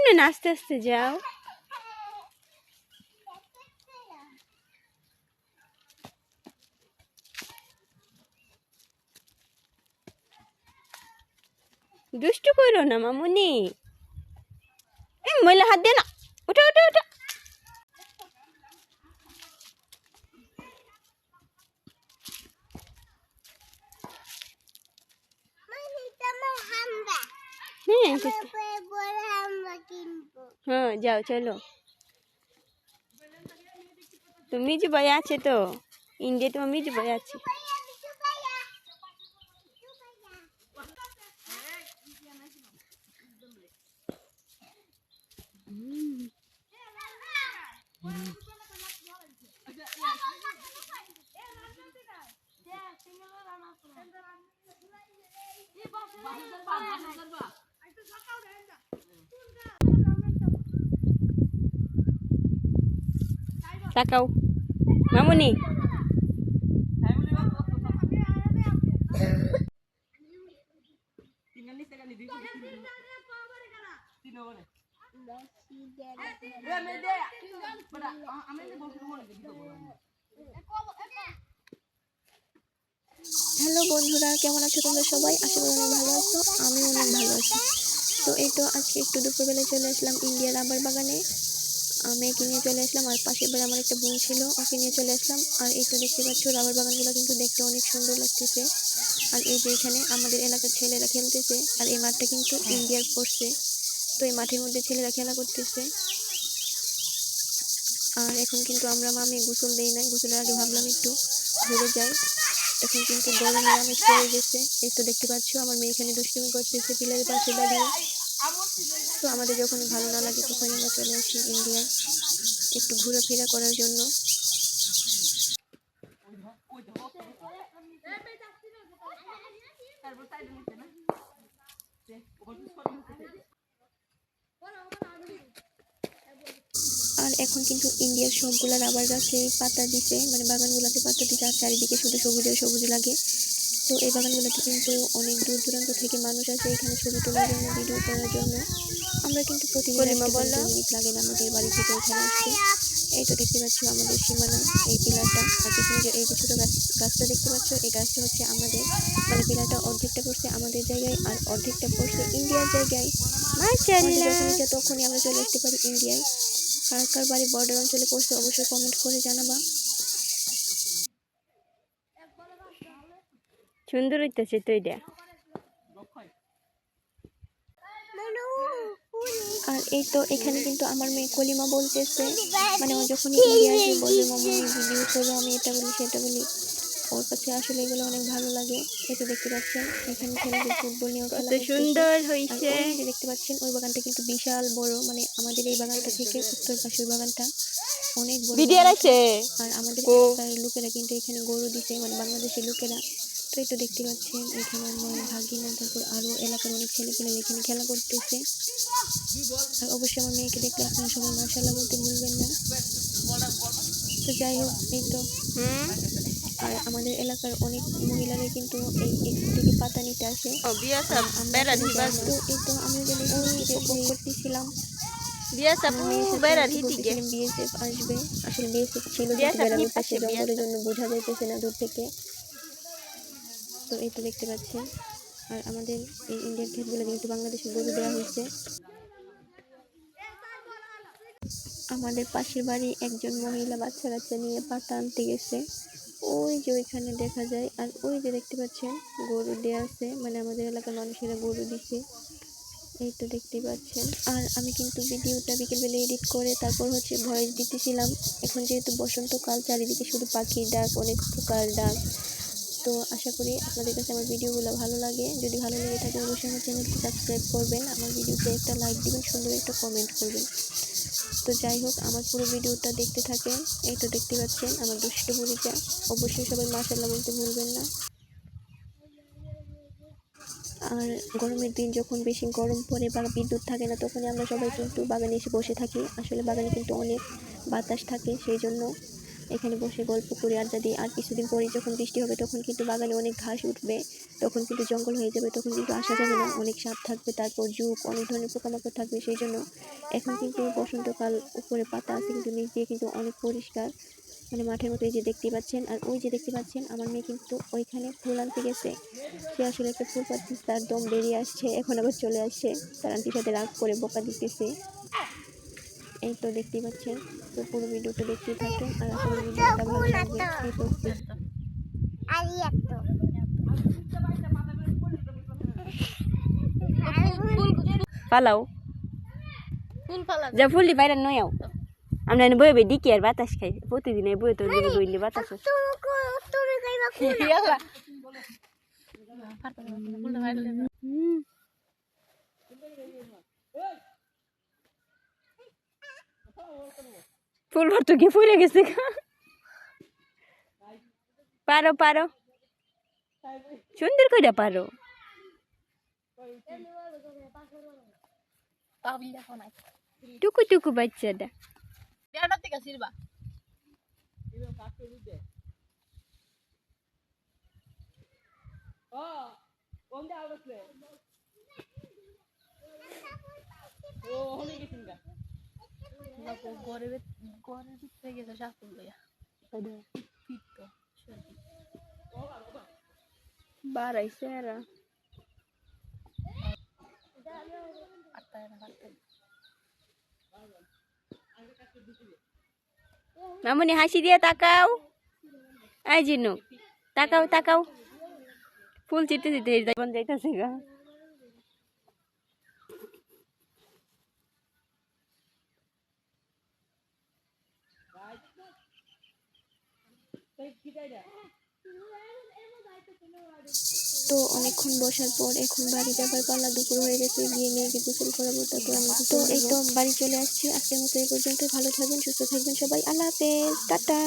সামনে না আস্তে আস্তে যাও। দুষ্টু করো না মামুনি। ময়লা হাত দে না। উঠো উঠো উঠো। হ্যাঁ যাও চলো। তুমি যে বয়ে আছে তো ইন্ডিয়া তো আমি যে বয়ে আছি। তাকাও মামুনি। হ্যালো বন্ধুরা, কেমন আছো তোমরা সবাই? আশা করি অনেক ভালো আছো, আমি অনেক ভালো আছি। তো এই তো আজকে একটু দুপুরবেলায় চলে আসলাম ইন্ডিয়ার রাবার বাগানে। মেয়েকে নিয়ে চলে আসলাম, আর পাশের বাড়ি আমার একটা বোন ছিল, ওকে নিয়ে চলে আসলাম। আর এই তো দেখতে পাচ্ছ রাবার বাগানগুলো কিন্তু দেখতে অনেক সুন্দর লাগতেছে। আর এই যে এখানে আমাদের এলাকার ছেলেরা খেলতেছে, আর এই মাঠটা কিন্তু ইন্ডিয়ার পড়ছে। তো এই মাঠের মধ্যে ছেলেরা খেলা করতেছে। আর এখন কিন্তু আমরা মামি গোসল দেই না, গোসলের আগে ভাবলাম একটু ঘুরে যাই। এখন কিন্তু গরমে আমেজ পড়ে গেছে। এই তো দেখতে পাচ্ছ আমার মেয়ে এখানে দুষ্টুমি করতেছে পিলারের পাশে দাঁড়িয়ে। তো আমাদের যখন ভালো না লাগে তখন আমরা চলে আসি ইন্ডিয়ায় একটু ঘোরাফেরা করার জন্য। আর এখন কিন্তু ইন্ডিয়ার সবগুলা রাবার গাছে পাতা দিছে, মানে বাগানগুলোতে পাতা দিছে, আর চারিদিকে শুধু সবুজ সবুজ লাগে। তো এই বাগানগুলোতে কিন্তু অনেক দূর দূরান্ত থেকে মানুষ আসে এখানে ছবি তোলার জন্য, ভিডিও করার জন্য। আমরা কিন্তু প্রতিদিন 2 মিনিট লাগে না আমাদের বাড়ি থেকে এখানে আসতে। এই তো দেখতে পাচ্ছ আমাদের সীমানা, এই পিলারটা। আর পিছনে যে এই যে ছোটো গাছটা দেখতে পাচ্ছ, এই গাছটা হচ্ছে আমাদের, মানে পিলারটা অর্ধেকটা পড়ছে আমাদের জায়গায় আর অর্ধেকটা পড়ছে ইন্ডিয়ার জায়গায়। যখন তখনই আমরা চলে আসতে পারি ইন্ডিয়ায়। কার কার বাড়ি বর্ডার অঞ্চলে পড়ছে অবশ্যই কমেন্ট করে জানাবা। সুন্দর হইতেছে তো এটা। আর এই তো এখানে কিন্তু আমার মেয়ে কলিমা বলতেছে, মানে ও যখন ইন্ডিয়াতে বলবে মাম্মু ভিডিও করো, আমি এটা বলি সেটা বলি, ওর কাছে আসলে এগুলো অনেক ভালো লাগে। এই তো দেখতে পাচ্ছেন এখানে ছেলেদের ফুটবল নিয়েও খেলা করতেছে। সুন্দর হয়েছে। দেখতে পাচ্ছেন ওই বাগানটা কিন্তু বিশাল বড়, মানে আমাদের এই বাগানটা থেকে উত্তর পাশে ওই বাগানটা অনেক বড়। আর আমাদের এলাকার লোকেরা কিন্তু এখানে গরু দিছে, মানে বাংলাদেশের লোকেরা। তো এই তো দেখতে পাচ্ছেন এখানে আমার ভাগিনা, তারপর আরো এলাকার অনেক ছেলেপেলে এখানে খেলা করতেছে। আর অবশ্যই আমার মেয়েকে দেখলে আপনারা সবাই মাশাআল্লাহ বলতে ভুলবেন না। তো যাই হোক এই তো আর আমাদের এলাকার অনেক মহিলারা কিন্তু এই এখান থেকে পাতা নিতে আসে। তো এই তো আমি উপভোগ করতেছিলাম। বিএসএফ আসবে, আসলে বিএসএফ ছিল বেড়ানোর পাশে জঙ্গলের জন্য বোঝা যাইতেছে না দূর থেকে। তো এই তো দেখতে পাচ্ছেন আর আমাদের এই ইন্ডিয়ার ক্ষেতগুলো কিন্তু বাংলাদেশের গরু দেওয়া হয়েছে। আমাদের পাশের বাড়ি একজন মহিলা বাচ্চা কাচ্চা নিয়ে পাতা আনতে গেছে, ওই যে ওইখানে দেখা যায়। আর ওই যে দেখতে পাচ্ছেন গরু দেওয়া আছে, মানে আমাদের এলাকার মানুষেরা গরু দিছে। এই তো দেখতে পাচ্ছেন। আর আমি কিন্তু ভিডিওটা বিকেলবেলা এডিট করে তারপর হচ্ছে ভয়েস দিতেছিলাম। এখন যেহেতু বসন্তকাল, চারিদিকে শুধু পাখির ডাক, অনেক পোকার ডাক। তো আশা করি আপনাদের কাছে আমার ভিডিওগুলো ভালো লাগে। যদি ভালো লেগে থাকে অবশ্যই আমার চ্যানেলটি সাবস্ক্রাইব করবেন, আমার ভিডিওতে একটা লাইক দিবেন, সুন্দর একটা কমেন্ট করবেন। তো যাই হোক আমার পুরো ভিডিওটা দেখতে থাকেন। এই তো দেখতে পাচ্ছেন আমার দুষ্ট বুড়িটা। অবশ্যই সবাই মাশাআল্লাহ বলতে ভুলবেন না। আর গরমের দিন যখন বেশি গরম পড়ে বা বিদ্যুৎ থাকে না, তখনই আমরা সবাই কিন্তু বাগানে এসে বসে থাকি। আসলে বাগানে কিন্তু অনেক বাতাস থাকে, সেই জন্য এখানে বসে গল্প করে আড্ডা দিই। আর কিছুদিন পরে যখন বৃষ্টি হবে তখন কিন্তু বাগানে অনেক ঘাস উঠবে, তখন কিন্তু জঙ্গল হয়ে যাবে, তখন কিন্তু আসা যাবে না, অনেক সাপ থাকবে, তারপর জুক, অনেক ধরনের পোকামাকড় থাকবে। সেই জন্য এখন কিন্তু বসন্তকাল, উপরে পাতা আছে কিন্তু নিচ দিয়ে কিন্তু অনেক পরিষ্কার, মানে মাঠের মতো। এই যে দেখতে পাচ্ছেন, আর ওই যে দেখতে পাচ্ছেন আমার মেয়ে কিন্তু ওইখানে ফুল আনতে গেছে। সে আসলে একটা ফুল পাচ্ছে, তার দম বেরিয়ে আসছে, এখন আবার চলে আসছে, তার আন্টির সাথে রাগ করে বকা দিতেছে। এই তো দেখতেই পাচ্ছেন। তো পুরো ভিডিওটা দেখতেই থাকেন, আর আশা করি ভিডিওটা ভালো লাগবে। এই তো পালাও যা ফুললি বাইরে নয় আও, আমরা এনে বয়ে বয়ে ডিকি আর বাতাস খাই প্রতিদিন, এই বয়ে তো বইলে বাতাস ফুল ভর তো কি ফুলে গেছে। পারো পারো সুন্দর করে পারো। টুকু টুকু বাচ্চাটা বাড়াইছে এরা। মামুনি হাসি দিয়ে তাকাও, এই জিনু তাকাও তাকাও, ফুল চিটতে চিটতে জীবন যাইতেছে গা। তো অনেকক্ষণ বসার পর এখন বাড়ি যাবার পালা, দুপুর হয়ে গেছে, গিয়ে মেয়েকে গোসল করাবো, তারপর আমি তো এই তো বাড়ি চলে আসছি। আজকের মতো এই পর্যন্ত, ভালো থাকবেন, সুস্থ থাকবেন সবাই, আল্লাহ হাফেজ, টাটা।